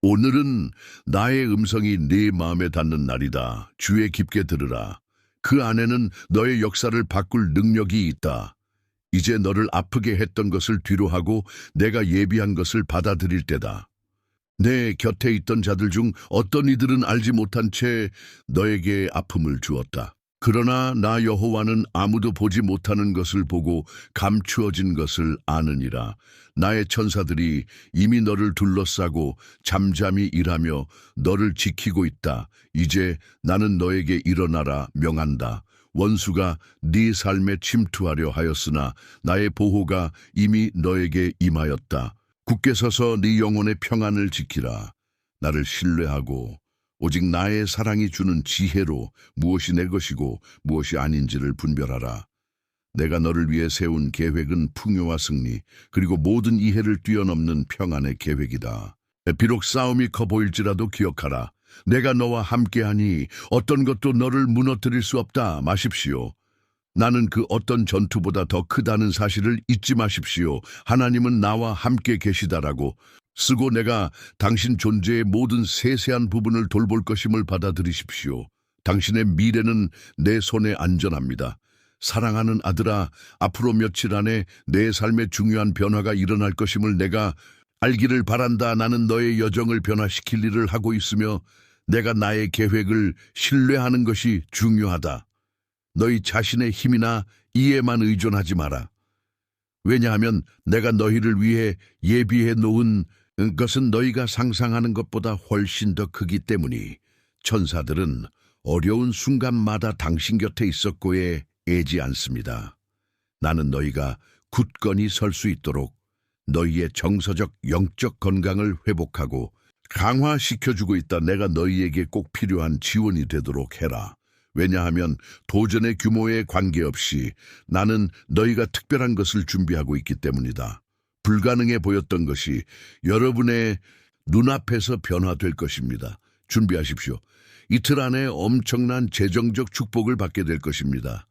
오늘은 나의 음성이 네 마음에 닿는 날이다. 주의 깊게 들으라. 그 안에는 너의 역사를 바꿀 능력이 있다. 이제 너를 아프게 했던 것을 뒤로하고 내가 예비한 것을 받아들일 때다. 내 곁에 있던 자들 중 어떤 이들은 알지 못한 채 너에게 아픔을 주었다. 그러나 나 여호와는 아무도 보지 못하는 것을 보고 감추어진 것을 아느니라. 나의 천사들이 이미 너를 둘러싸고 잠잠히 일하며 너를 지키고 있다. 이제 나는 너에게 일어나라 명한다. 원수가 네 삶에 침투하려 하였으나 나의 보호가 이미 너에게 임하였다. 굳게 서서 네 영혼의 평안을 지키라. 나를 신뢰하고 오직 나의 사랑이 주는 지혜로 무엇이 내 것이고 무엇이 아닌지를 분별하라. 내가 너를 위해 세운 계획은 풍요와 승리, 그리고 모든 이해를 뛰어넘는 평안의 계획이다. 비록 싸움이 커 보일지라도 기억하라. 내가 너와 함께하니 어떤 것도 너를 무너뜨릴 수 없다. 마십시오. 나는 그 어떤 전투보다 더 크다는 사실을 잊지 마십시오. 하나님은 나와 함께 계시다라고 쓰고 내가 당신 존재의 모든 세세한 부분을 돌볼 것임을 받아들이십시오. 당신의 미래는 내 손에 안전합니다. 사랑하는 아들아, 앞으로 며칠 안에 내 삶에 중요한 변화가 일어날 것임을 내가 알기를 바란다. 나는 너의 여정을 변화시킬 일을 하고 있으며 내가 나의 계획을 신뢰하는 것이 중요하다. 너희 자신의 힘이나 이해만 의존하지 마라. 왜냐하면 내가 너희를 위해 예비해 놓은 것은 너희가 상상하는 것보다 훨씬 더 크기 때문이. 천사들은 어려운 순간마다 당신 곁에 있었고에 애지 않습니다. 나는 너희가 굳건히 설 수 있도록 너희의 정서적 영적 건강을 회복하고 강화시켜주고 있다. 내가 너희에게 꼭 필요한 지원이 되도록 해라. 왜냐하면 도전의 규모에 관계없이 나는 너희가 특별한 것을 준비하고 있기 때문이다. 불가능해 보였던 것이 여러분의 눈앞에서 변화될 것입니다. 준비하십시오. 이틀 안에 엄청난 재정적 축복을 받게 될 것입니다.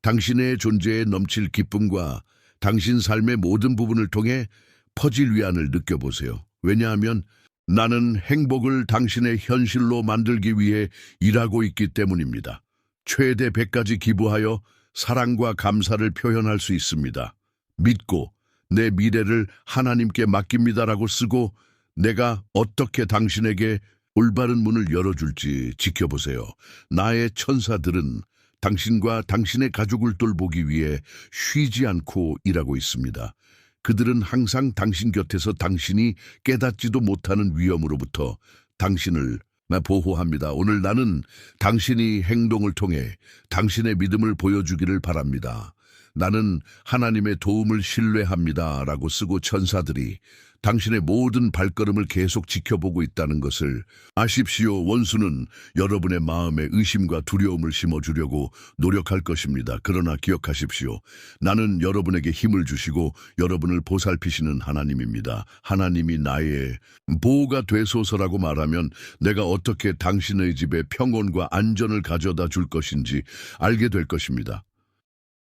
당신의 존재에 넘칠 기쁨과 당신 삶의 모든 부분을 통해 퍼질 위안을 느껴보세요. 왜냐하면 나는 행복을 당신의 현실로 만들기 위해 일하고 있기 때문입니다. 최대 100까지 기부하여 사랑과 감사를 표현할 수 있습니다. 믿고 내 미래를 하나님께 맡깁니다라고 쓰고 내가 어떻게 당신에게 올바른 문을 열어줄지 지켜보세요. 나의 천사들은 당신과 당신의 가족을 돌보기 위해 쉬지 않고 일하고 있습니다. 그들은 항상 당신 곁에서 당신이 깨닫지도 못하는 위험으로부터 당신을 보호합니다. 오늘 나는 당신이 행동을 통해 당신의 믿음을 보여주기를 바랍니다. 나는 하나님의 도움을 신뢰합니다. 라고 쓰고 천사들이 당신의 모든 발걸음을 계속 지켜보고 있다는 것을 아십시오. 원수는 여러분의 마음에 의심과 두려움을 심어주려고 노력할 것입니다. 그러나 기억하십시오. 나는 여러분에게 힘을 주시고 여러분을 보살피시는 하나님입니다. 하나님이 나의 보호가 되소서라고 말하면 내가 어떻게 당신의 집에 평온과 안전을 가져다 줄 것인지 알게 될 것입니다.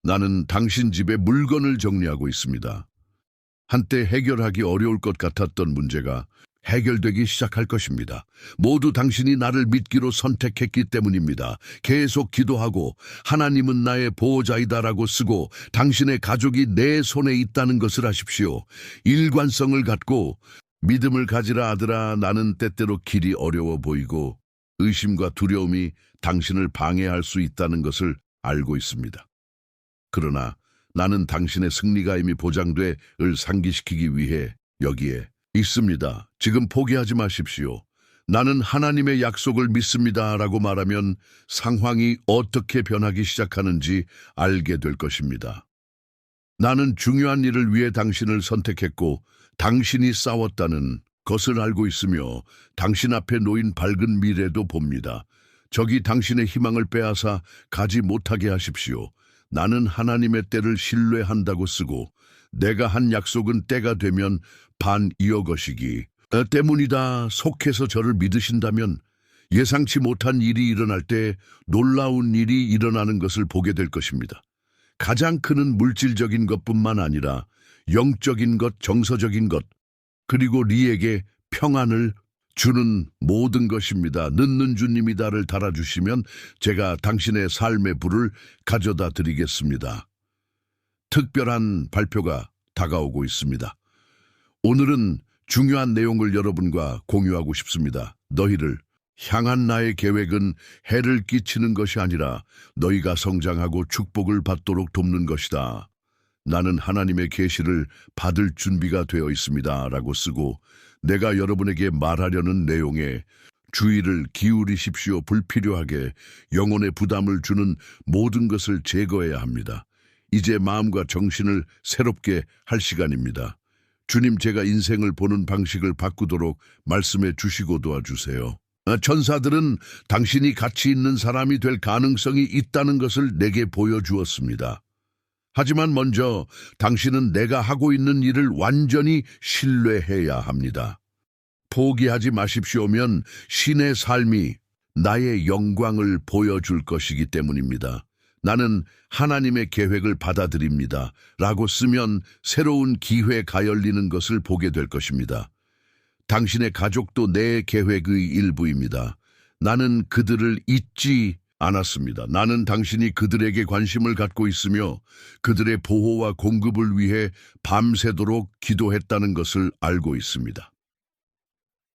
나는 당신 집에 물건을 정리하고 있습니다. 한때 해결하기 어려울 것 같았던 문제가 해결되기 시작할 것입니다. 모두 당신이 나를 믿기로 선택했기 때문입니다. 계속 기도하고 하나님은 나의 보호자이다라고 쓰고 당신의 가족이 내 손에 있다는 것을 아십시오. 일관성을 갖고 믿음을 가지라 아들아. 나는 때때로 길이 어려워 보이고 의심과 두려움이 당신을 방해할 수 있다는 것을 알고 있습니다. 그러나 나는 당신의 승리가 이미 보장돼을 상기시키기 위해 여기에 있습니다. 지금 포기하지 마십시오. 나는 하나님의 약속을 믿습니다. 라고 말하면 상황이 어떻게 변하기 시작하는지 알게 될 것입니다. 나는 중요한 일을 위해 당신을 선택했고 당신이 싸웠다는 것을 알고 있으며 당신 앞에 놓인 밝은 미래도 봅니다. 적이 당신의 희망을 빼앗아 가지 못하게 하십시오. 나는 하나님의 때를 신뢰한다고 쓰고 내가 한 약속은 때가 되면 반 이어 것이기 때문이다. 속해서 저를 믿으신다면 예상치 못한 일이 일어날 때 놀라운 일이 일어나는 것을 보게 될 것입니다. 가장 큰 물질적인 것뿐만 아니라 영적인 것, 정서적인 것, 그리고 리에게 평안을 주는 모든 것입니다. 늦는 주님이다를 달아주시면 제가 당신의 삶의 불을 가져다 드리겠습니다. 특별한 발표가 다가오고 있습니다. 오늘은 중요한 내용을 여러분과 공유하고 싶습니다. 너희를 향한 나의 계획은 해를 끼치는 것이 아니라 너희가 성장하고 축복을 받도록 돕는 것이다. 나는 하나님의 계시를 받을 준비가 되어 있습니다. 라고 쓰고 내가 여러분에게 말하려는 내용에 주의를 기울이십시오. 불필요하게 영혼의 부담을 주는 모든 것을 제거해야 합니다. 이제 마음과 정신을 새롭게 할 시간입니다. 주님, 제가 인생을 보는 방식을 바꾸도록 말씀해 주시고 도와주세요. 천사들은 당신이 가치 있는 사람이 될 가능성이 있다는 것을 내게 보여주었습니다. 하지만 먼저 당신은 내가 하고 있는 일을 완전히 신뢰해야 합니다. 포기하지 마십시오면 신의 삶이 나의 영광을 보여줄 것이기 때문입니다. 나는 하나님의 계획을 받아들입니다. 라고 쓰면 새로운 기회가 열리는 것을 보게 될 것입니다. 당신의 가족도 내 계획의 일부입니다. 나는 그들을 잊지 않았습니다. 나는 당신이 그들에게 관심을 갖고 있으며 그들의 보호와 공급을 위해 밤새도록 기도했다는 것을 알고 있습니다.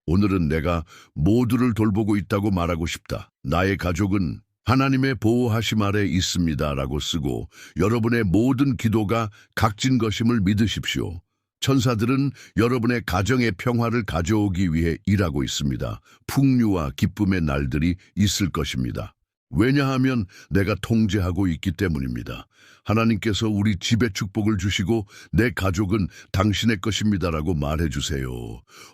오늘은 내가 모두를 돌보고 있다고 말하고 싶다. 나의 가족은 하나님의 보호하심 아래 있습니다. 라고 쓰고 여러분의 모든 기도가 값진 것임을 믿으십시오. 천사들은 여러분의 가정의 평화를 가져오기 위해 일하고 있습니다. 풍류와 기쁨의 날들이 있을 것입니다. 왜냐하면 내가 통제하고 있기 때문입니다. 하나님께서 우리 집에 축복을 주시고 내 가족은 당신의 것입니다라고 말해주세요.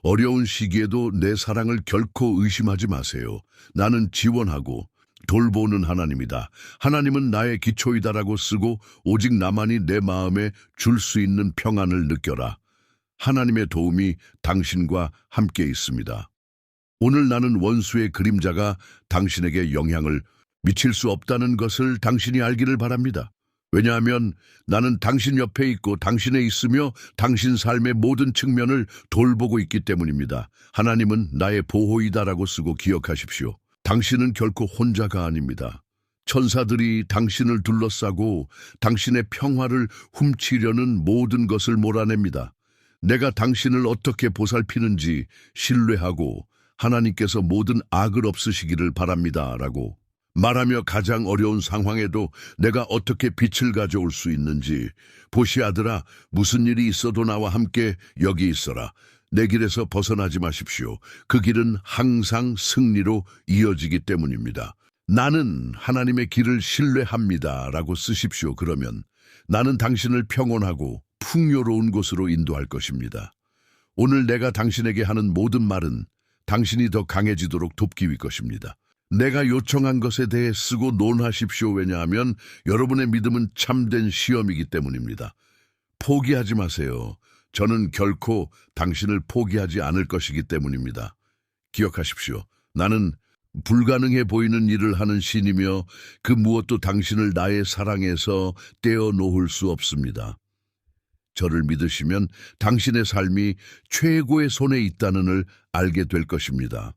어려운 시기에도 내 사랑을 결코 의심하지 마세요. 나는 지원하고 돌보는 하나님이다. 하나님은 나의 기초이다라고 쓰고 오직 나만이 내 마음에 줄 수 있는 평안을 느껴라. 하나님의 도움이 당신과 함께 있습니다. 오늘 나는 원수의 그림자가 당신에게 영향을 미칠 수 없다는 것을 당신이 알기를 바랍니다. 왜냐하면 나는 당신 옆에 있고 당신에 있으며 당신 삶의 모든 측면을 돌보고 있기 때문입니다. 하나님은 나의 보호이다라고 쓰고 기억하십시오. 당신은 결코 혼자가 아닙니다. 천사들이 당신을 둘러싸고 당신의 평화를 훔치려는 모든 것을 몰아냅니다. 내가 당신을 어떻게 보살피는지 신뢰하고 하나님께서 모든 악을 없으시기를 바랍니다. 라고 말하며 가장 어려운 상황에도 내가 어떻게 빛을 가져올 수 있는지 보시 아들아, 무슨 일이 있어도 나와 함께 여기 있어라. 내 길에서 벗어나지 마십시오. 그 길은 항상 승리로 이어지기 때문입니다. 나는 하나님의 길을 신뢰합니다. 라고 쓰십시오. 그러면 나는 당신을 평온하고 풍요로운 곳으로 인도할 것입니다. 오늘 내가 당신에게 하는 모든 말은 당신이 더 강해지도록 돕기 위해 것입니다. 내가 요청한 것에 대해 쓰고 논하십시오. 왜냐하면 여러분의 믿음은 참된 시험이기 때문입니다. 포기하지 마세요. 저는 결코 당신을 포기하지 않을 것이기 때문입니다. 기억하십시오. 나는 불가능해 보이는 일을 하는 신이며 그 무엇도 당신을 나의 사랑에서 떼어놓을 수 없습니다. 저를 믿으시면 당신의 삶이 최고의 손에 있다는 걸 알게 될 것입니다.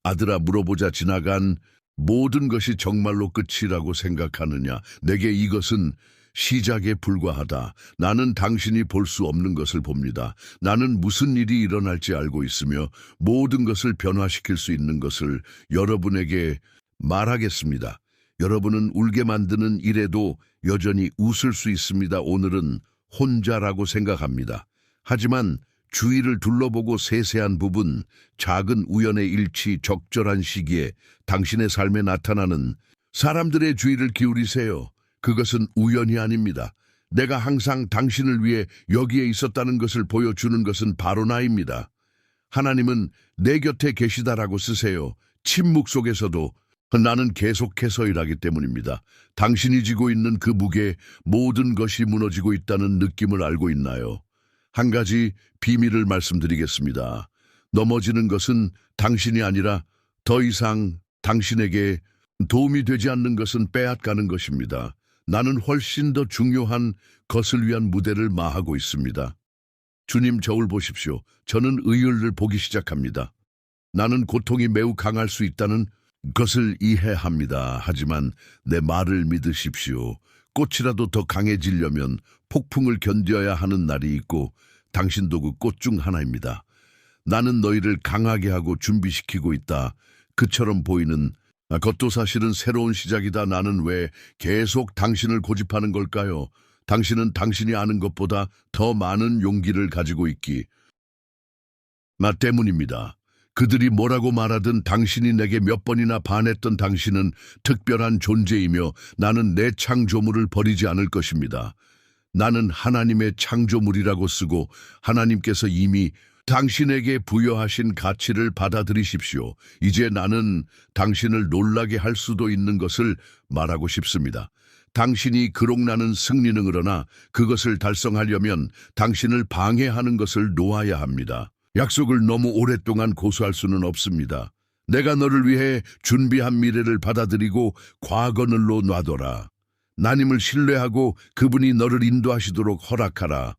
아들아, 물어보자. 지나간 모든 것이 정말로 끝이라고 생각하느냐? 내게 이것은 시작에 불과하다. 나는 당신이 볼 수 없는 것을 봅니다. 나는 무슨 일이 일어날지 알고 있으며 모든 것을 변화시킬 수 있는 것을 여러분에게 말하겠습니다. 여러분은 울게 만드는 일에도 여전히 웃을 수 있습니다. 오늘은 혼자라고 생각합니다. 하지만 주위를 둘러보고 세세한 부분, 작은 우연의 일치, 적절한 시기에 당신의 삶에 나타나는 사람들의 주의를 기울이세요. 그것은 우연이 아닙니다. 내가 항상 당신을 위해 여기에 있었다는 것을 보여주는 것은 바로 나입니다. 하나님은 내 곁에 계시다라고 쓰세요. 침묵 속에서도 나는 계속해서 일하기 때문입니다. 당신이 지고 있는 그 무게에 모든 것이 무너지고 있다는 느낌을 알고 있나요? 한 가지 비밀을 말씀드리겠습니다. 넘어지는 것은 당신이 아니라 더 이상 당신에게 도움이 되지 않는 것은 빼앗가는 것입니다. 나는 훨씬 더 중요한 것을 위한 무대를 마하고 있습니다. 주님, 저울 보십시오. 저는 의율을 보기 시작합니다. 나는 고통이 매우 강할 수 있다는 것을 이해합니다. 하지만 내 말을 믿으십시오. 꽃이라도 더 강해지려면 폭풍을 견뎌야 하는 날이 있고 당신도 그 꽃 중 하나입니다. 나는 너희를 강하게 하고 준비시키고 있다. 그처럼 보이는 그것도 사실은 새로운 시작이다. 나는 왜 계속 당신을 고집하는 걸까요? 당신은 당신이 아는 것보다 더 많은 용기를 가지고 있기 나 때문입니다. 그들이 뭐라고 말하든 당신이 내게 몇 번이나 반했던 당신은 특별한 존재이며 나는 내 창조물을 버리지 않을 것입니다. 나는 하나님의 창조물이라고 쓰고 하나님께서 이미 당신에게 부여하신 가치를 받아들이십시오. 이제 나는 당신을 놀라게 할 수도 있는 것을 말하고 싶습니다. 당신이 그록나는 승리는 그러나 그것을 달성하려면 당신을 방해하는 것을 놓아야 합니다. 약속을 너무 오랫동안 고수할 수는 없습니다. 내가 너를 위해 준비한 미래를 받아들이고 과거늘로 놔둬라. 나님을 신뢰하고 그분이 너를 인도하시도록 허락하라.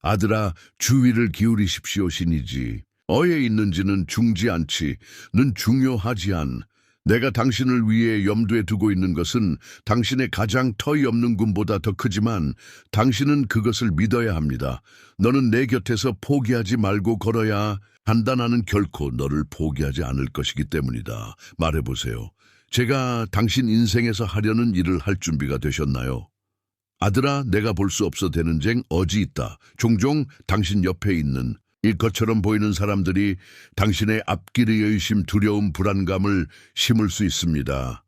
아들아, 주의를 기울이십시오. 신이지. 어에 있는지는 중지 않지. 는 중요하지 않. 내가 당신을 위해 염두에 두고 있는 것은 당신의 가장 터이 없는 꿈보다 더 크지만 당신은 그것을 믿어야 합니다. 너는 내 곁에서 포기하지 말고 걸어야 한다. 나는 결코 너를 포기하지 않을 것이기 때문이다. 말해보세요. 제가 당신 인생에서 하려는 일을 할 준비가 되셨나요? 아들아, 내가 볼 수 없어 되는 쟁 어지 있다. 종종 당신 옆에 있는 일것처럼 보이는 사람들이 당신의 앞길의 의심, 두려움, 불안감을 심을 수 있습니다.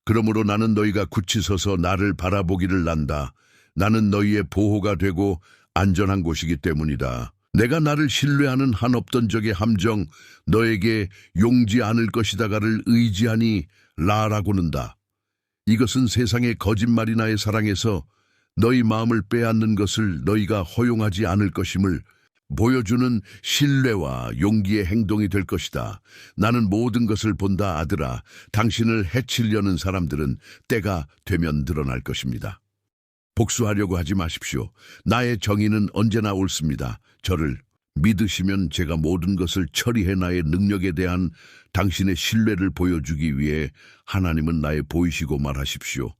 그러므로 나는 너희가 굳이 서서 나를 바라보기를 난다. 나는 너희의 보호가 되고 안전한 곳이기 때문이다. 내가 나를 신뢰하는 한없던 적의 함정, 너에게 용지 않을 것이다가를 의지하니 라라고는다. 이것은 세상의 거짓말이 나의 사랑에서 너희 마음을 빼앗는 것을 너희가 허용하지 않을 것임을 보여주는 신뢰와 용기의 행동이 될 것이다. 나는 모든 것을 본다. 아들아, 당신을 해치려는 사람들은 때가 되면 드러날 것입니다. 복수하려고 하지 마십시오. 나의 정의는 언제나 옳습니다. 저를 믿으시면 제가 모든 것을 처리해 나의 능력에 대한 당신의 신뢰를 보여주기 위해 하나님은 나의 보이시고 말하십시오.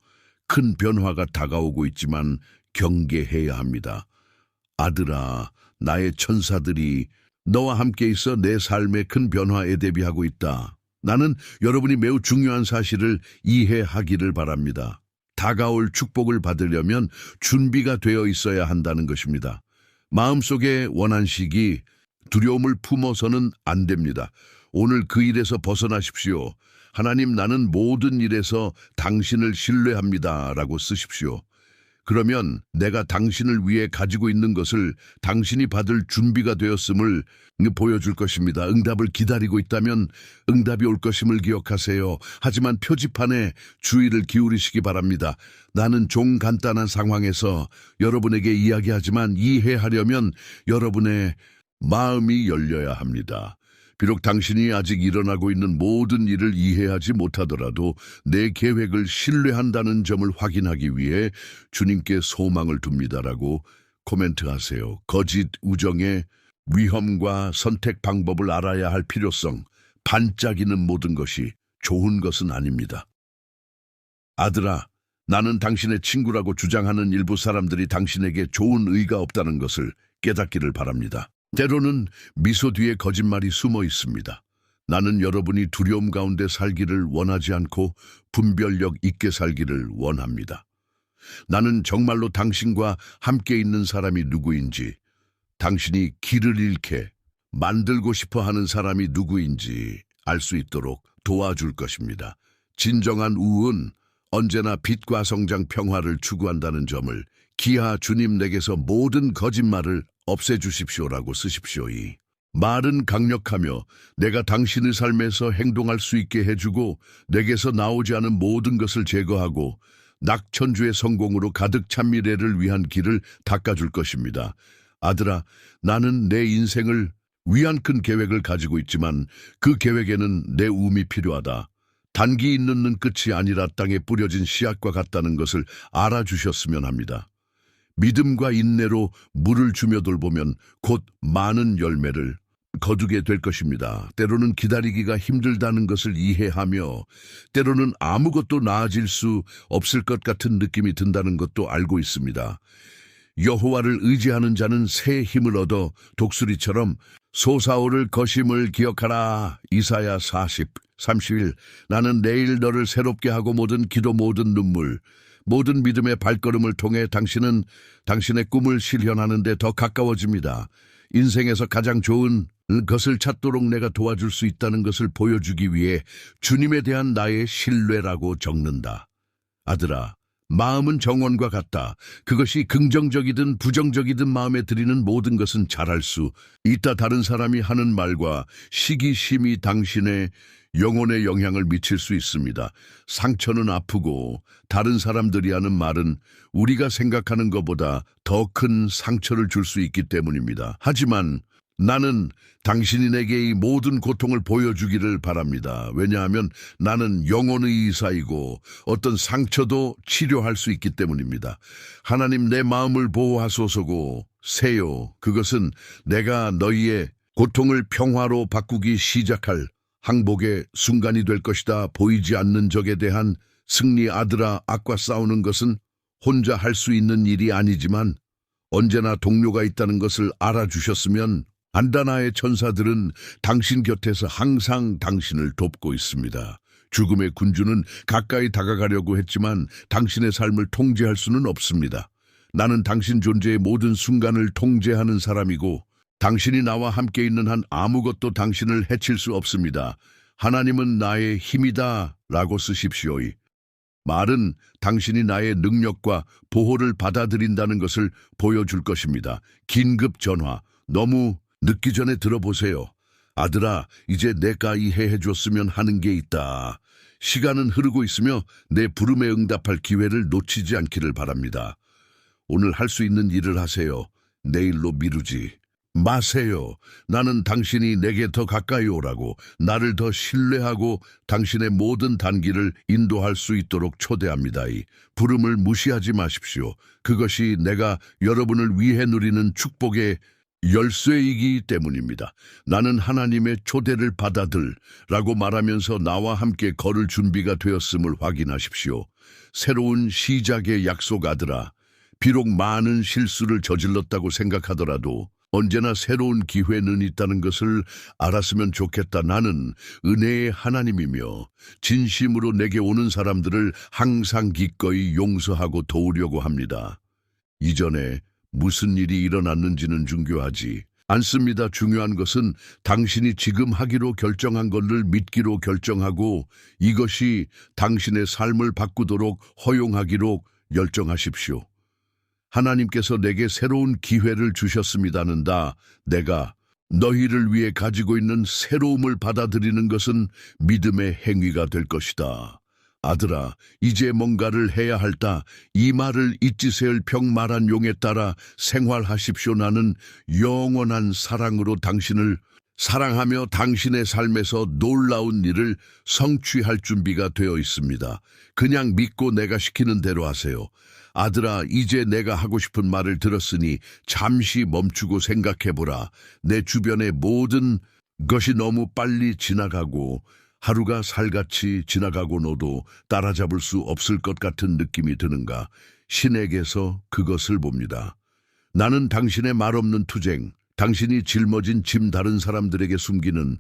큰 변화가 다가오고 있지만 경계해야 합니다. 아들아, 나의 천사들이 너와 함께 있어 내 삶의 큰 변화에 대비하고 있다. 나는 여러분이 매우 중요한 사실을 이해하기를 바랍니다. 다가올 축복을 받으려면 준비가 되어 있어야 한다는 것입니다. 마음속에 원한식이 두려움을 품어서는 안 됩니다. 오늘 그 일에서 벗어나십시오. 하나님, 나는 모든 일에서 당신을 신뢰합니다. 라고 쓰십시오. 그러면 내가 당신을 위해 가지고 있는 것을 당신이 받을 준비가 되었음을 보여줄 것입니다. 응답을 기다리고 있다면 응답이 올 것임을 기억하세요. 하지만 표지판에 주의를 기울이시기 바랍니다. 나는 좀 간단한 상황에서 여러분에게 이야기하지만 이해하려면 여러분의 마음이 열려야 합니다. 비록 당신이 아직 일어나고 있는 모든 일을 이해하지 못하더라도 내 계획을 신뢰한다는 점을 확인하기 위해 주님께 소망을 둡니다라고 코멘트하세요. 거짓 우정의 위험과 선택 방법을 알아야 할 필요성, 반짝이는 모든 것이 좋은 것은 아닙니다. 아들아, 나는 당신의 친구라고 주장하는 일부 사람들이 당신에게 좋은 의가 없다는 것을 깨닫기를 바랍니다. 때로는 미소 뒤에 거짓말이 숨어 있습니다. 나는 여러분이 두려움 가운데 살기를 원하지 않고 분별력 있게 살기를 원합니다. 나는 정말로 당신과 함께 있는 사람이 누구인지, 당신이 길을 잃게 만들고 싶어 하는 사람이 누구인지 알 수 있도록 도와줄 것입니다. 진정한 우은 언제나 빛과 성장, 평화를 추구한다는 점을 기하 주님, 내게서 모든 거짓말을 없애주십시오라고 쓰십시오. 이 말은 강력하며 내가 당신의 삶에서 행동할 수 있게 해주고 내게서 나오지 않은 모든 것을 제거하고 낙천주의 성공으로 가득 찬 미래를 위한 길을 닦아줄 것입니다. 아들아, 나는 내 인생을 위한 큰 계획을 가지고 있지만 그 계획에는 내 움이 필요하다. 단기 있는 끝이 아니라 땅에 뿌려진 씨앗과 같다는 것을 알아주셨으면 합니다. 믿음과 인내로 물을 주며 돌보면 곧 많은 열매를 거두게 될 것입니다. 때로는 기다리기가 힘들다는 것을 이해하며 때로는 아무것도 나아질 수 없을 것 같은 느낌이 든다는 것도 알고 있습니다. 여호와를 의지하는 자는 새 힘을 얻어 독수리처럼 솟아오를 것임을 기억하라. 이사야 30일 나는 내일 너를 새롭게 하고 모든 기도 모든 눈물 모든 믿음의 발걸음을 통해 당신은 당신의 꿈을 실현하는 데 더 가까워집니다. 인생에서 가장 좋은 것을 찾도록 내가 도와줄 수 있다는 것을 보여주기 위해 주님에 대한 나의 신뢰라고 적는다. 아들아, 마음은 정원과 같다. 그것이 긍정적이든 부정적이든 마음에 들이는 모든 것은 잘할 수 있다. 다른 사람이 하는 말과 시기심이 당신의 영혼에 영향을 미칠 수 있습니다. 상처는 아프고 다른 사람들이 하는 말은 우리가 생각하는 것보다 더 큰 상처를 줄 수 있기 때문입니다. 하지만 나는 당신이 내게 이 모든 고통을 보여주기를 바랍니다. 왜냐하면 나는 영혼의 의사이고 어떤 상처도 치료할 수 있기 때문입니다. 하나님 내 마음을 보호하소서고 세요. 그것은 내가 너희의 고통을 평화로 바꾸기 시작할 항복의 순간이 될 것이다. 보이지 않는 적에 대한 승리. 아들아, 악과 싸우는 것은 혼자 할 수 있는 일이 아니지만 언제나 동료가 있다는 것을 알아주셨으면 안다나의 천사들은 당신 곁에서 항상 당신을 돕고 있습니다. 죽음의 군주는 가까이 다가가려고 했지만 당신의 삶을 통제할 수는 없습니다. 나는 당신 존재의 모든 순간을 통제하는 사람이고 당신이 나와 함께 있는 한 아무것도 당신을 해칠 수 없습니다. 하나님은 나의 힘이다 라고 쓰십시오. 말은 당신이 나의 능력과 보호를 받아들인다는 것을 보여줄 것입니다. 긴급 전화, 너무 늦기 전에 들어보세요. 아들아, 이제 내가 이해해 줬으면 하는 게 있다. 시간은 흐르고 있으며 내 부름에 응답할 기회를 놓치지 않기를 바랍니다. 오늘 할 수 있는 일을 하세요. 내일로 미루지 마세요. 나는 당신이 내게 더 가까이 오라고 나를 더 신뢰하고 당신의 모든 단기를 인도할 수 있도록 초대합니다. 이 부름을 무시하지 마십시오. 그것이 내가 여러분을 위해 누리는 축복의 열쇠이기 때문입니다. 나는 하나님의 초대를 받아들라고 말하면서 나와 함께 걸을 준비가 되었음을 확인하십시오. 새로운 시작의 약속. 아들아, 비록 많은 실수를 저질렀다고 생각하더라도 언제나 새로운 기회는 있다는 것을 알았으면 좋겠다. 나는 은혜의 하나님이며 진심으로 내게 오는 사람들을 항상 기꺼이 용서하고 도우려고 합니다. 이전에 무슨 일이 일어났는지는 중요하지 않습니다. 중요한 것은 당신이 지금 하기로 결정한 것을 믿기로 결정하고 이것이 당신의 삶을 바꾸도록 허용하기로 결정하십시오. 하나님께서 내게 새로운 기회를 주셨습니다는다. 내가 너희를 위해 가지고 있는 새로움을 받아들이는 것은 믿음의 행위가 될 것이다. 아들아, 이제 뭔가를 해야 할다. 이 말을 잊지세을 평말한 용에 따라 생활하십시오. 나는 영원한 사랑으로 당신을 사랑하며 당신의 삶에서 놀라운 일을 성취할 준비가 되어 있습니다. 그냥 믿고 내가 시키는 대로 하세요. 아들아, 이제 내가 하고 싶은 말을 들었으니 잠시 멈추고 생각해보라. 내 주변의 모든 것이 너무 빨리 지나가고 하루가 살같이 지나가고 너도 따라잡을 수 없을 것 같은 느낌이 드는가? 신에게서 그것을 봅니다. 나는 당신의 말없는 투쟁, 당신이 짊어진 짐 다른 사람들에게 숨기는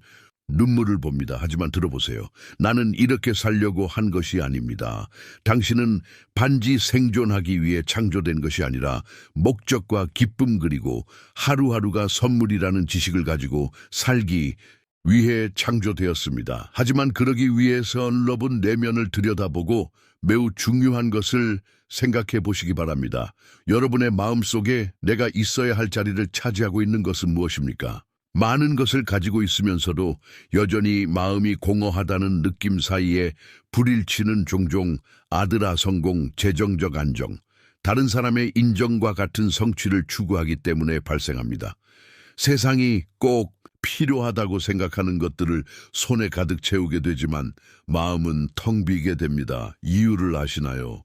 눈물을 봅니다. 하지만 들어보세요. 나는 이렇게 살려고 한 것이 아닙니다. 당신은 반지 생존하기 위해 창조된 것이 아니라 목적과 기쁨 그리고 하루하루가 선물이라는 지식을 가지고 살기 위해 창조되었습니다. 하지만 그러기 위해선 여러분 내면을 들여다보고 매우 중요한 것을 생각해 보시기 바랍니다. 여러분의 마음속에 내가 있어야 할 자리를 차지하고 있는 것은 무엇입니까? 많은 것을 가지고 있으면서도 여전히 마음이 공허하다는 느낌 사이에 불일치는 종종 아들아 성공, 재정적 안정, 다른 사람의 인정과 같은 성취를 추구하기 때문에 발생합니다. 세상이 꼭 필요하다고 생각하는 것들을 손에 가득 채우게 되지만 마음은 텅 비게 됩니다. 이유를 아시나요?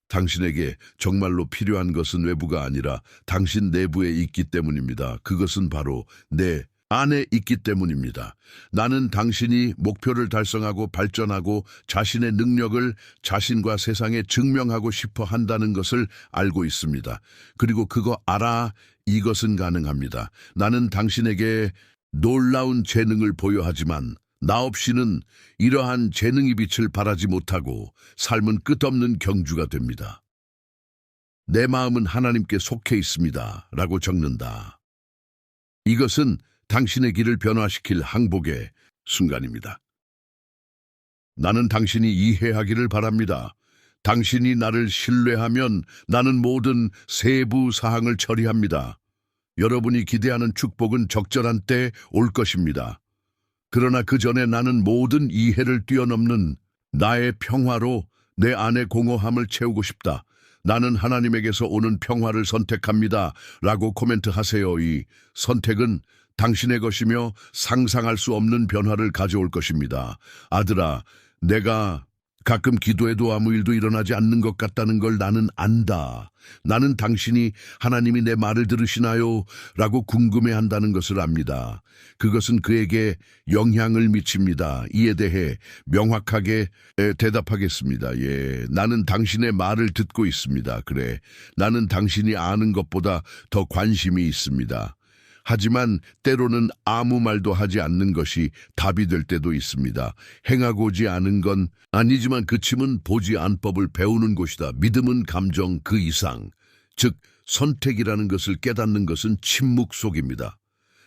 당신에게 정말로 필요한 것은 외부가 아니라 당신 내부에 있기 때문입니다. 그것은 바로 내 안에 있기 때문입니다. 나는 당신이 목표를 달성하고 발전하고 자신의 능력을 자신과 세상에 증명하고 싶어 한다는 것을 알고 있습니다. 그리고 그거 알아, 이것은 가능합니다. 나는 당신에게 놀라운 재능을 보여하지만 나 없이는 이러한 재능의 빛을 발하지 못하고 삶은 끝없는 경주가 됩니다. 내 마음은 하나님께 속해 있습니다. 라고 적는다. 이것은 당신의 길을 변화시킬 항복의 순간입니다. 나는 당신이 이해하기를 바랍니다. 당신이 나를 신뢰하면 나는 모든 세부 사항을 처리합니다. 여러분이 기대하는 축복은 적절한 때 올 것입니다. 그러나 그 전에 나는 모든 이해를 뛰어넘는 나의 평화로 내 안의 공허함을 채우고 싶다. 나는 하나님에게서 오는 평화를 선택합니다. 라고 코멘트하세요. 이 선택은 당신의 것이며 상상할 수 없는 변화를 가져올 것입니다. 아들아, 내가 가끔 기도해도 아무 일도 일어나지 않는 것 같다는 걸 나는 안다. 나는 당신이 하나님이 내 말을 들으시나요? 라고 궁금해한다는 것을 압니다. 그것은 그에게 영향을 미칩니다. 이에 대해 명확하게 대답하겠습니다. 나는 당신의 말을 듣고 있습니다. 그래, 나는 당신이 아는 것보다 더 관심이 있습니다. 하지만 때로는 아무 말도 하지 않는 것이 답이 될 때도 있습니다. 행하고지 않은 건 아니지만 그침은 보지 않법을 배우는 곳이다. 믿음은 감정 그 이상, 즉 선택이라는 것을 깨닫는 것은 침묵 속입니다.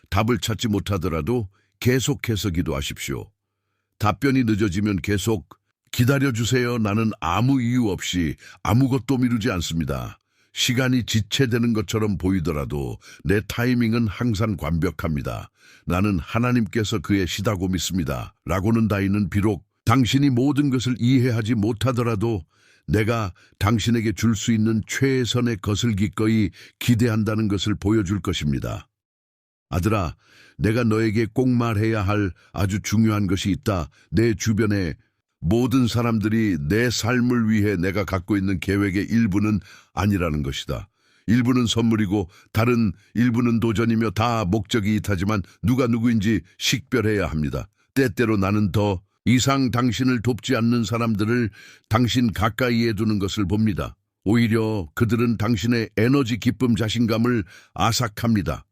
답을 찾지 못하더라도 계속해서 기도하십시오. 답변이 늦어지면 계속 기다려주세요. 나는 아무 이유 없이 아무것도 미루지 않습니다. 시간이 지체되는 것처럼 보이더라도 내 타이밍은 항상 완벽합니다. 나는 하나님께서 그의 시다고 믿습니다. 라고는 다이는 비록 당신이 모든 것을 이해하지 못하더라도 내가 당신에게 줄 수 있는 최선의 것을 기꺼이 기대한다는 것을 보여줄 것입니다. 아들아, 내가 너에게 꼭 말해야 할 아주 중요한 것이 있다. 내 주변에 모든 사람들이 내 삶을 위해 내가 갖고 있는 계획의 일부는 아니라는 것이다. 일부는 선물이고 다른 일부는 도전이며 다 목적이 있다지만 누가 누구인지 식별해야 합니다. 때때로 나는 더 이상 당신을 돕지 않는 사람들을 당신 가까이에 두는 것을 봅니다. 오히려 그들은 당신의 에너지, 기쁨, 자신감을 앗아갑니다.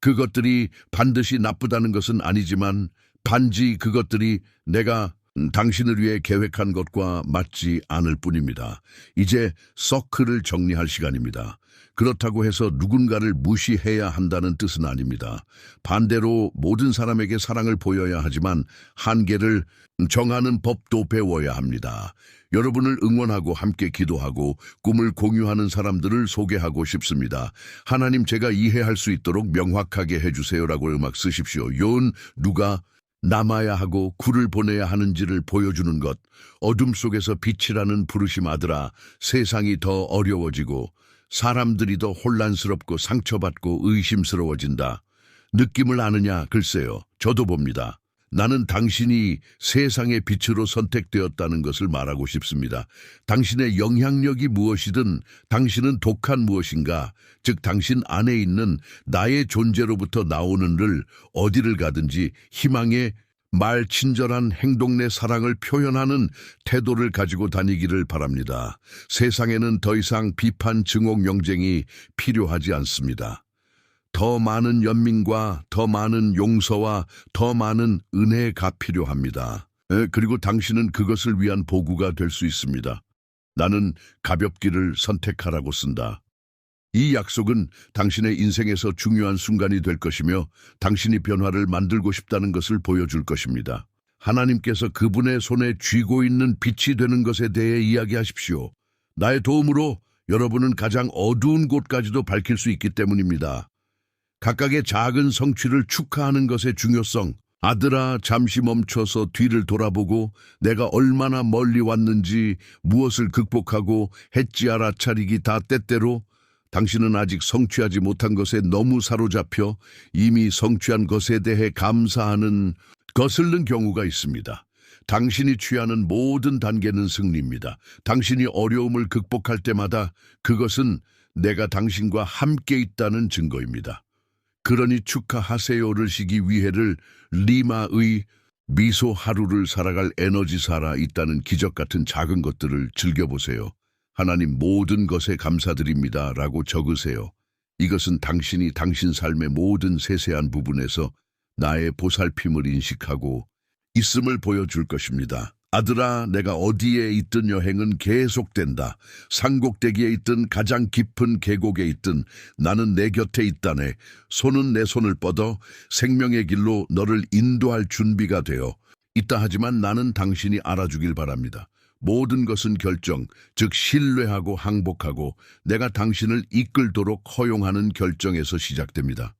그것들이 반드시 나쁘다는 것은 아니지만 단지 그것들이 내가 당신을 위해 계획한 것과 맞지 않을 뿐입니다. 이제 서클을 정리할 시간입니다. 그렇다고 해서 누군가를 무시해야 한다는 뜻은 아닙니다. 반대로 모든 사람에게 사랑을 보여야 하지만 한계를 정하는 법도 배워야 합니다. 여러분을 응원하고 함께 기도하고 꿈을 공유하는 사람들을 소개하고 싶습니다. 하나님, 제가 이해할 수 있도록 명확하게 해주세요라고 음악 쓰십시오. 누가 남아야 하고 굴을 보내야 하는지를 보여주는 것. 어둠 속에서 빛이라는 부르심. 아들아, 세상이 더 어려워지고 사람들이 더 혼란스럽고 상처받고 의심스러워진다. 느낌을 아느냐? 글쎄요, 저도 봅니다. 나는 당신이 세상의 빛으로 선택되었다는 것을 말하고 싶습니다. 당신의 영향력이 무엇이든 당신은 독한 무엇인가, 즉 당신 안에 있는 나의 존재로부터 나오는 를 어디를 가든지 희망의 말, 친절한 행동, 내 사랑을 표현하는 태도를 가지고 다니기를 바랍니다. 세상에는 더 이상 비판, 증오, 영쟁이 필요하지 않습니다. 더 많은 연민과 더 많은 용서와 더 많은 은혜가 필요합니다. 그리고 당신은 그것을 위한 보구가 될 수 있습니다. 나는 가볍기를 선택하라고 쓴다. 이 약속은 당신의 인생에서 중요한 순간이 될 것이며 당신이 변화를 만들고 싶다는 것을 보여줄 것입니다. 하나님께서 그분의 손에 쥐고 있는 빛이 되는 것에 대해 이야기하십시오. 나의 도움으로 여러분은 가장 어두운 곳까지도 밝힐 수 있기 때문입니다. 각각의 작은 성취를 축하하는 것의 중요성. 아들아, 잠시 멈춰서 뒤를 돌아보고 내가 얼마나 멀리 왔는지, 무엇을 극복하고 했지 알아차리기. 다 때때로 당신은 아직 성취하지 못한 것에 너무 사로잡혀 이미 성취한 것에 대해 감사하는 거슬른 경우가 있습니다. 당신이 취하는 모든 단계는 승리입니다. 당신이 어려움을 극복할 때마다 그것은 내가 당신과 함께 있다는 증거입니다. 그러니 축하하세요를 시기 위해를 리마의 미소 하루를 살아갈 에너지 살아 있다는 기적 같은 작은 것들을 즐겨보세요. 하나님 모든 것에 감사드립니다 라고 적으세요. 이것은 당신이 당신 삶의 모든 세세한 부분에서 나의 보살핌을 인식하고 있음을 보여줄 것입니다. 아들아, 내가 어디에 있든 여행은 계속된다. 산꼭대기에 있든 가장 깊은 계곡에 있든 나는 내 곁에 있다네. 손은 내 손을 뻗어 생명의 길로 너를 인도할 준비가 되어 있다. 하지만 나는 당신이 알아주길 바랍니다. 모든 것은 결정, 즉 신뢰하고 항복하고 내가 당신을 이끌도록 허용하는 결정에서 시작됩니다.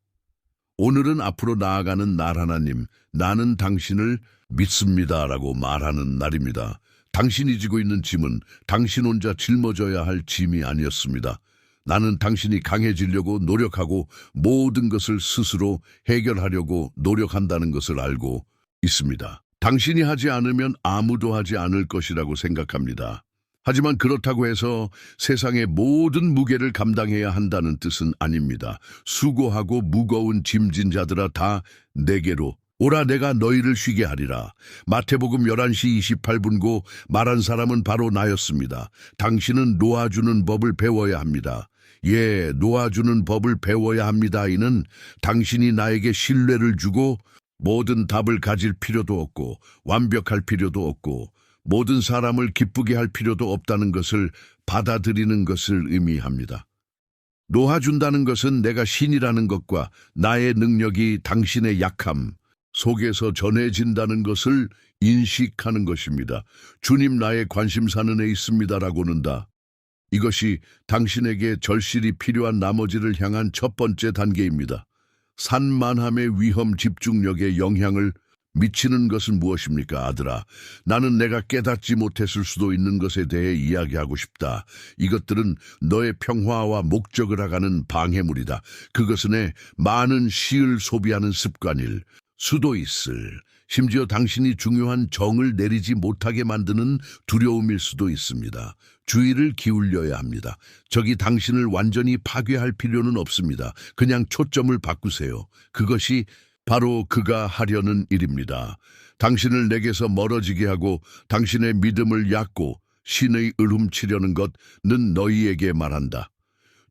오늘은 앞으로 나아가는 날 하나님, 나는 당신을 믿습니다라고 말하는 날입니다. 당신이 지고 있는 짐은 당신 혼자 짊어져야 할 짐이 아니었습니다. 나는 당신이 강해지려고 노력하고 모든 것을 스스로 해결하려고 노력한다는 것을 알고 있습니다. 당신이 하지 않으면 아무도 하지 않을 것이라고 생각합니다. 하지만 그렇다고 해서 세상의 모든 무게를 감당해야 한다는 뜻은 아닙니다. 수고하고 무거운 짐진 자들아 다 내게로 오라, 내가 너희를 쉬게 하리라. 마태복음 11시 28분고 말한 사람은 바로 나였습니다. 당신은 놓아주는 법을 배워야 합니다. 예, 놓아주는 법을 배워야 합니다. 이는 당신이 나에게 신뢰를 주고 모든 답을 가질 필요도 없고 완벽할 필요도 없고 모든 사람을 기쁘게 할 필요도 없다는 것을 받아들이는 것을 의미합니다. 놓아준다는 것은 내가 신이라는 것과 나의 능력이 당신의 약함 속에서 전해진다는 것을 인식하는 것입니다. 주님, 나의 관심사는 애 있습니다라고는 다. 이것이 당신에게 절실히 필요한 나머지를 향한 첫 번째 단계입니다. 산만함의 위험 집중력에 영향을 미치는 것은 무엇입니까, 아들아? 나는 내가 깨닫지 못했을 수도 있는 것에 대해 이야기하고 싶다. 이것들은 너의 평화와 목적을 하가는 방해물이다. 그것은 많은 시을 소비하는 습관일 수도 있을, 심지어 당신이 중요한 정을 내리지 못하게 만드는 두려움일 수도 있습니다. 주의를 기울여야 합니다. 적이 당신을 완전히 파괴할 필요는 없습니다. 그냥 초점을 바꾸세요. 그것이 바로 그가 하려는 일입니다. 당신을 내게서 멀어지게 하고 당신의 믿음을 얕고 신의 을훔치려는 것은 너희에게 말한다.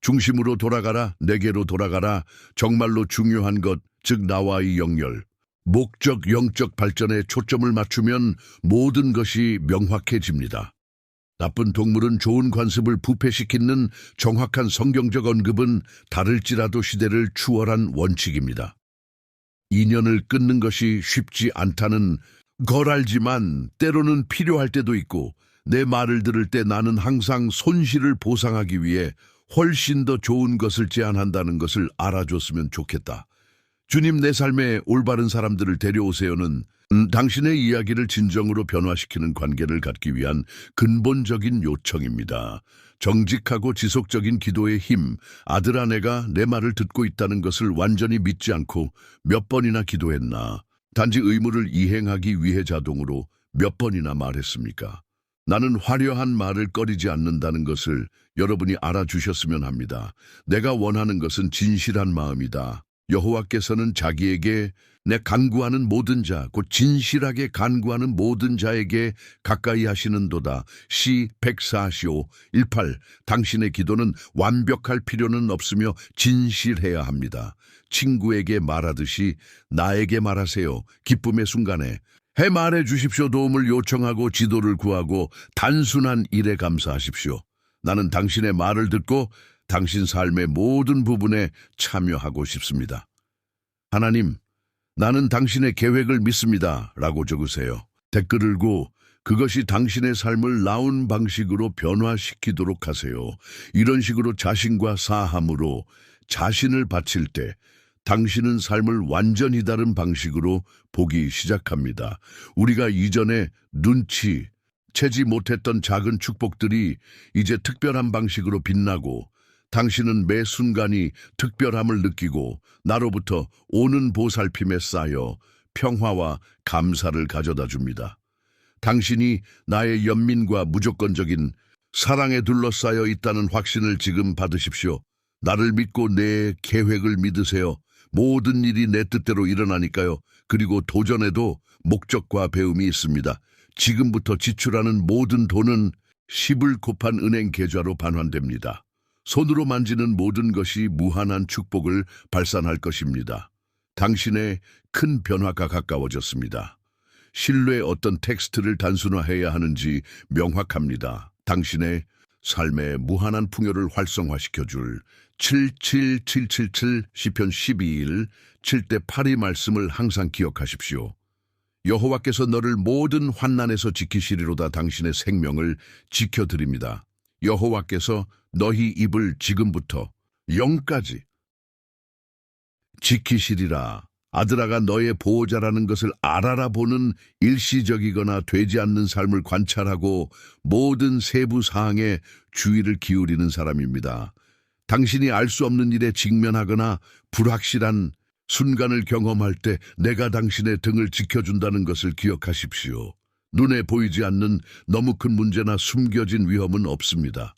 중심으로 돌아가라, 내게로 돌아가라. 정말로 중요한 것, 즉 나와의 연결. 목적, 영적 발전에 초점을 맞추면 모든 것이 명확해집니다. 나쁜 동물은 좋은 관습을 부패시키는 정확한 성경적 언급은 다를지라도 시대를 추월한 원칙입니다. 인연을 끊는 것이 쉽지 않다는 걸 알지만 때로는 필요할 때도 있고 내 말을 들을 때 나는 항상 손실을 보상하기 위해 훨씬 더 좋은 것을 제안한다는 것을 알아줬으면 좋겠다. 주님, 내 삶에 올바른 사람들을 데려오세요는 당신의 이야기를 진정으로 변화시키는 관계를 갖기 위한 근본적인 요청입니다. 정직하고 지속적인 기도의 힘, 아들아, 내가 내 말을 듣고 있다는 것을 완전히 믿지 않고 몇 번이나 기도했나? 단지 의무를 이행하기 위해 자동으로 몇 번이나 말했습니까? 나는 화려한 말을 꺼리지 않는다는 것을 여러분이 알아주셨으면 합니다. 내가 원하는 것은 진실한 마음이다. 여호와께서는 자기에게 내 간구하는 모든 자, 곧 진실하게 간구하는 모든 자에게 가까이 하시는도다. 시 145, 18. 당신의 기도는 완벽할 필요는 없으며 진실해야 합니다. 친구에게 말하듯이 나에게 말하세요. 기쁨의 순간에 말해 주십시오. 도움을 요청하고 지도를 구하고 단순한 일에 감사하십시오. 나는 당신의 말을 듣고 당신 삶의 모든 부분에 참여하고 싶습니다. 하나님, 나는 당신의 계획을 믿습니다. 라고 적으세요. 댓글을 고 그것이 당신의 삶을 나은 방식으로 변화시키도록 하세요. 이런 식으로 자신과 사함으로 자신을 바칠 때 당신은 삶을 완전히 다른 방식으로 보기 시작합니다. 우리가 이전에 눈치채지 못했던 작은 축복들이 이제 특별한 방식으로 빛나고 당신은 매 순간이 특별함을 느끼고 나로부터 오는 보살핌에 쌓여 평화와 감사를 가져다 줍니다. 당신이 나의 연민과 무조건적인 사랑에 둘러싸여 있다는 확신을 지금 받으십시오. 나를 믿고 내 계획을 믿으세요. 모든 일이 내 뜻대로 일어나니까요. 그리고 도전에도 목적과 배움이 있습니다. 지금부터 지출하는 모든 돈은 10을 곱한 은행 계좌로 반환됩니다. 손으로 만지는 모든 것이 무한한 축복을 발산할 것입니다. 당신의 큰 변화가 가까워졌습니다. 신뢰의 어떤 텍스트를 단순화해야 하는지 명확합니다. 당신의 삶의 무한한 풍요를 활성화시켜줄 77777 시편 12일 7대 8의 말씀을 항상 기억하십시오. 여호와께서 너를 모든 환난에서 지키시리로다. 당신의 생명을 지켜드립니다. 여호와께서 너희 입을 지금부터 영까지 지키시리라. 아들아가 너의 보호자라는 것을 알아라. 보는 일시적이거나 되지 않는 삶을 관찰하고 모든 세부 사항에 주의를 기울이는 사람입니다. 당신이 알 수 없는 일에 직면하거나 불확실한 순간을 경험할 때 내가 당신의 등을 지켜준다는 것을 기억하십시오. 눈에 보이지 않는 너무 큰 문제나 숨겨진 위험은 없습니다.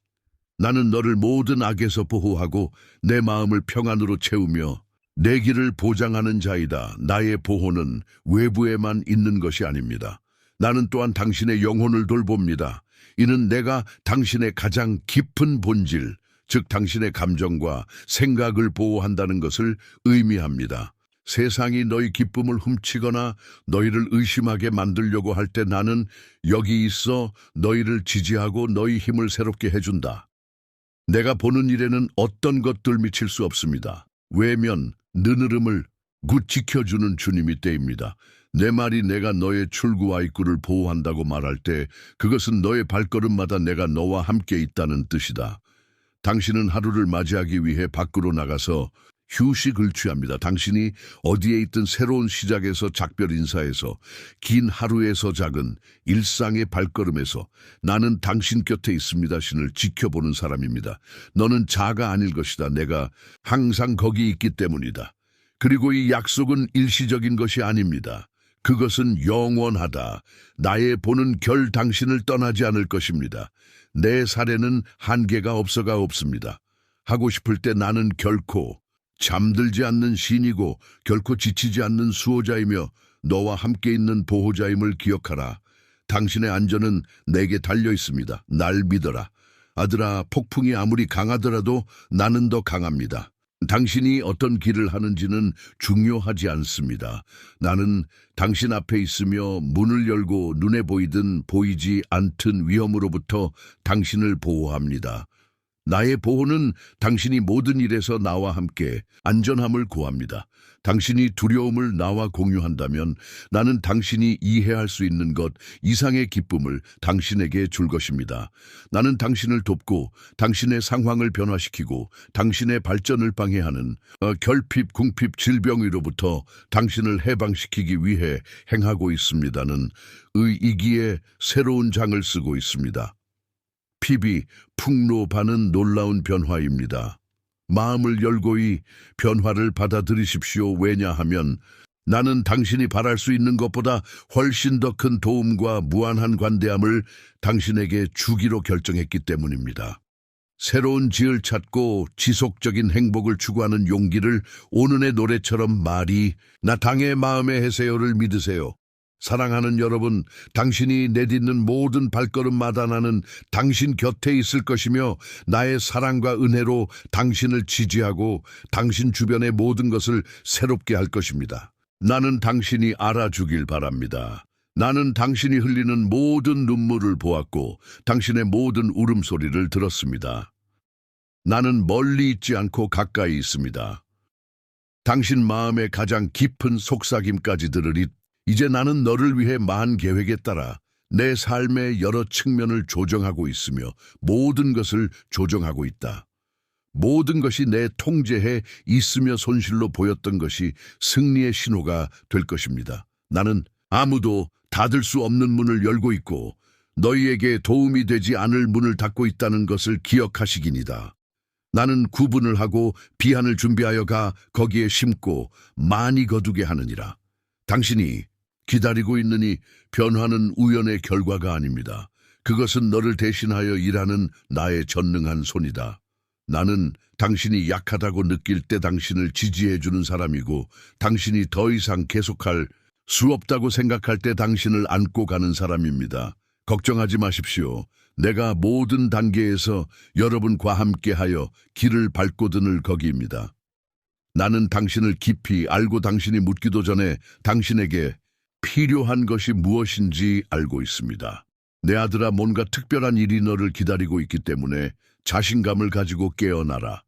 나는 너를 모든 악에서 보호하고 내 마음을 평안으로 채우며 내 길을 보장하는 자이다. 나의 보호는 외부에만 있는 것이 아닙니다. 나는 또한 당신의 영혼을 돌봅니다. 이는 내가 당신의 가장 깊은 본질, 즉 당신의 감정과 생각을 보호한다는 것을 의미합니다. 세상이 너희 기쁨을 훔치거나 너희를 의심하게 만들려고 할 때 나는 여기 있어 너희를 지지하고 너희 힘을 새롭게 해준다. 내가 보는 일에는 어떤 것들 미칠 수 없습니다. 외면, 느느름을 굿 지켜주는 주님이 때입니다. 내 말이 내가 너의 출구와 입구를 보호한다고 말할 때 그것은 너의 발걸음마다 내가 너와 함께 있다는 뜻이다. 당신은 하루를 맞이하기 위해 밖으로 나가서 휴식을 취합니다. 당신이 어디에 있든 새로운 시작에서 작별 인사에서 긴 하루에서 작은 일상의 발걸음에서 나는 당신 곁에 있습니다 신을 지켜보는 사람입니다. 너는 자가 아닐 것이다. 내가 항상 거기 있기 때문이다. 그리고 이 약속은 일시적인 것이 아닙니다. 그것은 영원하다. 나의 보는 결 당신을 떠나지 않을 것입니다. 내 사례는 한계가 없어가 없습니다. 하고 싶을 때 나는 결코 잠들지 않는 신이고 결코 지치지 않는 수호자이며 너와 함께 있는 보호자임을 기억하라. 당신의 안전은 내게 달려 있습니다. 날 믿어라. 아들아, 폭풍이 아무리 강하더라도 나는 더 강합니다. 당신이 어떤 길을 하는지는 중요하지 않습니다. 나는 당신 앞에 있으며 문을 열고 눈에 보이든 보이지 않든 위험으로부터 당신을 보호합니다. 나의 보호는 당신이 모든 일에서 나와 함께 안전함을 구합니다. 당신이 두려움을 나와 공유한다면 나는 당신이 이해할 수 있는 것 이상의 기쁨을 당신에게 줄 것입니다. 나는 당신을 돕고 당신의 상황을 변화시키고 당신의 발전을 방해하는 결핍, 궁핍, 질병으로부터 당신을 해방시키기 위해 행하고 있습니다는 의이기에 새로운 장을 쓰고 있습니다. 피비, 풍로반은 놀라운 변화입니다. 마음을 열고 이 변화를 받아들이십시오. 왜냐하면 나는 당신이 바랄 수 있는 것보다 훨씬 더 큰 도움과 무한한 관대함을 당신에게 주기로 결정했기 때문입니다. 새로운 지을 찾고 지속적인 행복을 추구하는 용기를 오늘의 노래처럼 말이 나 당의 마음에 해세요를 믿으세요. 사랑하는 여러분, 당신이 내딛는 모든 발걸음마다 나는 당신 곁에 있을 것이며 나의 사랑과 은혜로 당신을 지지하고 당신 주변의 모든 것을 새롭게 할 것입니다. 나는 당신이 알아주길 바랍니다. 나는 당신이 흘리는 모든 눈물을 보았고 당신의 모든 울음소리를 들었습니다. 나는 멀리 있지 않고 가까이 있습니다. 당신 마음의 가장 깊은 속삭임까지 들으리. 이제 나는 너를 위해 마한 계획에 따라 내 삶의 여러 측면을 조정하고 있으며 모든 것을 조정하고 있다. 모든 것이 내 통제에 있으며 손실로 보였던 것이 승리의 신호가 될 것입니다. 나는 아무도 닫을 수 없는 문을 열고 있고 너희에게 도움이 되지 않을 문을 닫고 있다는 것을 기억하시기니다. 나는 구분을 하고 비안을 준비하여 가 거기에 심고 많이 거두게 하느니라. 당신이 기다리고 있느니 변화는 우연의 결과가 아닙니다. 그것은 너를 대신하여 일하는 나의 전능한 손이다. 나는 당신이 약하다고 느낄 때 당신을 지지해주는 사람이고 당신이 더 이상 계속할 수 없다고 생각할 때 당신을 안고 가는 사람입니다. 걱정하지 마십시오. 내가 모든 단계에서 여러분과 함께하여 길을 밟고 드는 거기입니다. 나는 당신을 깊이 알고 당신이 묻기도 전에 당신에게 필요한 것이 무엇인지 알고 있습니다. 내 아들아, 뭔가 특별한 일이 너를 기다리고 있기 때문에 자신감을 가지고 깨어나라.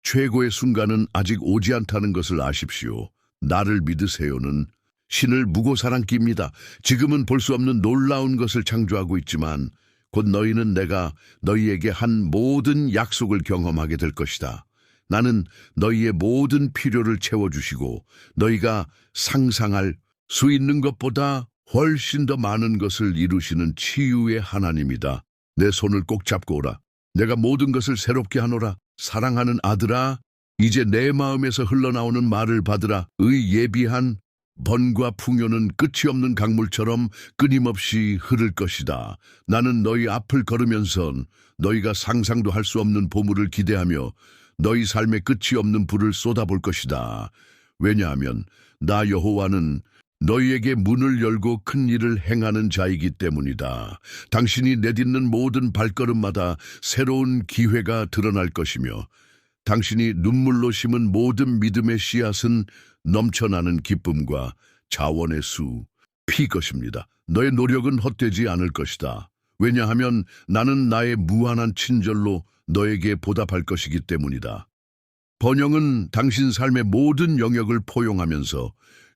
최고의 순간은 아직 오지 않다는 것을 아십시오. 나를 믿으세요는 신을 무고 사랑깁니다. 지금은 볼 수 없는 놀라운 것을 창조하고 있지만 곧 너희는 내가 너희에게 한 모든 약속을 경험하게 될 것이다. 나는 너희의 모든 필요를 채워주시고 너희가 상상할 수 있는 것보다 훨씬 더 많은 것을 이루시는 치유의 하나님이다. 내 손을 꼭 잡고 오라. 내가 모든 것을 새롭게 하노라. 사랑하는 아들아, 이제 내 마음에서 흘러나오는 말을 받으라. 의 예비한 번과 풍요는 끝이 없는 강물처럼 끊임없이 흐를 것이다. 나는 너희 앞을 걸으면서 너희가 상상도 할 수 없는 보물을 기대하며 너희 삶에 끝이 없는 불을 쏟아볼 것이다. 왜냐하면 나 여호와는 너희에게 문을 열고 큰 일을 행하는 자이기 때문이다. 당신이 내딛는 모든 발걸음마다 새로운 기회가 드러날 것이며 당신이 눈물로 심은 모든 믿음의 씨앗은 넘쳐나는 기쁨과 자원의 숲이 것입니다. 너의 노력은 헛되지 않을 것이다. 왜냐하면 나는 나의 무한한 친절로 너에게 보답할 것이기 때문이다. 번영은 당신 삶의 모든 영역을 포용하면서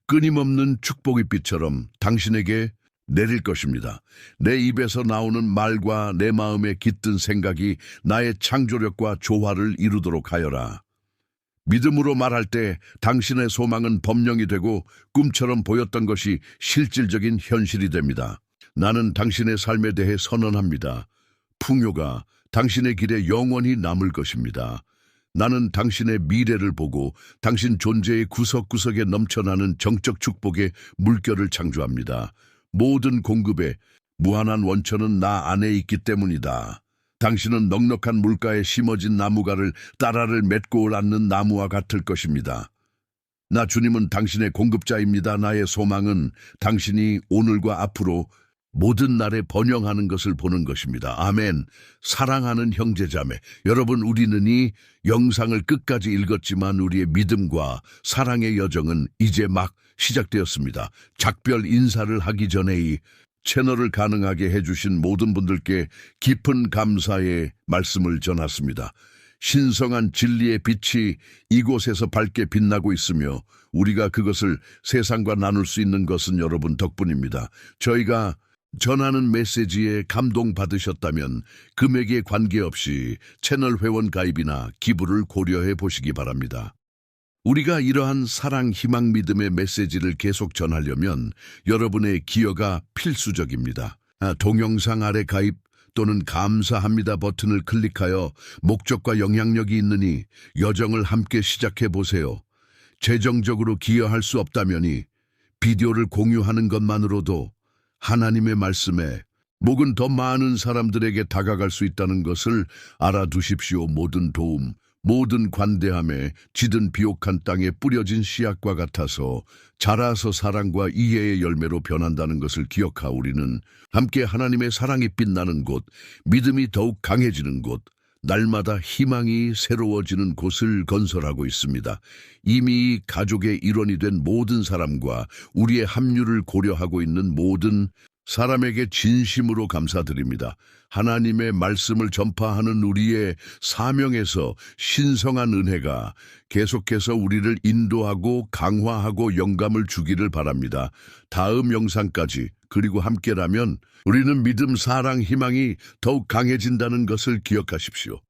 끊임없는 축복의 빛처럼 당신에게 내릴 것입니다. 내 입에서 나오는 말과 내 마음에 깃든 생각이 나의 창조력과 조화를 이루도록 하여라. 믿음으로 말할 때 당신의 소망은 범령이 되고 꿈처럼 보였던 것이 실질적인 현실이 됩니다. 나는 당신의 삶에 대해 선언합니다. 풍요가 당신의 길에 영원히 남을 것입니다. 나는 당신의 미래를 보고 당신 존재의 구석구석에 넘쳐나는 정적 축복의 물결을 창조합니다. 모든 공급의 무한한 원천은 나 안에 있기 때문이다. 당신은 넉넉한 물가에 심어진 나무가를 따라를 맺고 앉는 나무와 같을 것입니다. 나 주님은 당신의 공급자입니다. 나의 소망은 당신이 오늘과 앞으로 모든 날에 번영하는 것을 보는 것입니다. 아멘. 사랑하는 형제자매, 여러분, 우리는 이 영상을 끝까지 읽었지만 우리의 믿음과 사랑의 여정은 이제 막 시작되었습니다. 작별 인사를 하기 전에 이 채널을 가능하게 해주신 모든 분들께 깊은 감사의 말씀을 전했습니다. 신성한 진리의 빛이 이곳에서 밝게 빛나고 있으며 우리가 그것을 세상과 나눌 수 있는 것은 여러분 덕분입니다. 저희가 전하는 메시지에 감동받으셨다면 금액에 관계없이 채널 회원 가입이나 기부를 고려해 보시기 바랍니다. 우리가 이러한 사랑, 희망, 믿음의 메시지를 계속 전하려면 여러분의 기여가 필수적입니다. 동영상 아래 가입 또는 감사합니다 버튼을 클릭하여 목적과 영향력이 있느니 여정을 함께 시작해 보세요. 재정적으로 기여할 수 없다면이 비디오를 공유하는 것만으로도 하나님의 말씀에 목은 더 많은 사람들에게 다가갈 수 있다는 것을 알아두십시오. 모든 도움, 모든 관대함에 짖은 비옥한 땅에 뿌려진 씨앗과 같아서 자라서 사랑과 이해의 열매로 변한다는 것을 기억하 우리는 함께 하나님의 사랑이 빛나는 곳, 믿음이 더욱 강해지는 곳, 날마다 희망이 새로워지는 곳을 건설하고 있습니다. 이미 가족의 일원이 된 모든 사람과 우리의 합류를 고려하고 있는 모든 사람에게 진심으로 감사드립니다. 하나님의 말씀을 전파하는 우리의 사명에서 신성한 은혜가 계속해서 우리를 인도하고 강화하고 영감을 주기를 바랍니다. 다음 영상까지 그리고 함께라면 우리는 믿음, 사랑, 희망이 더욱 강해진다는 것을 기억하십시오.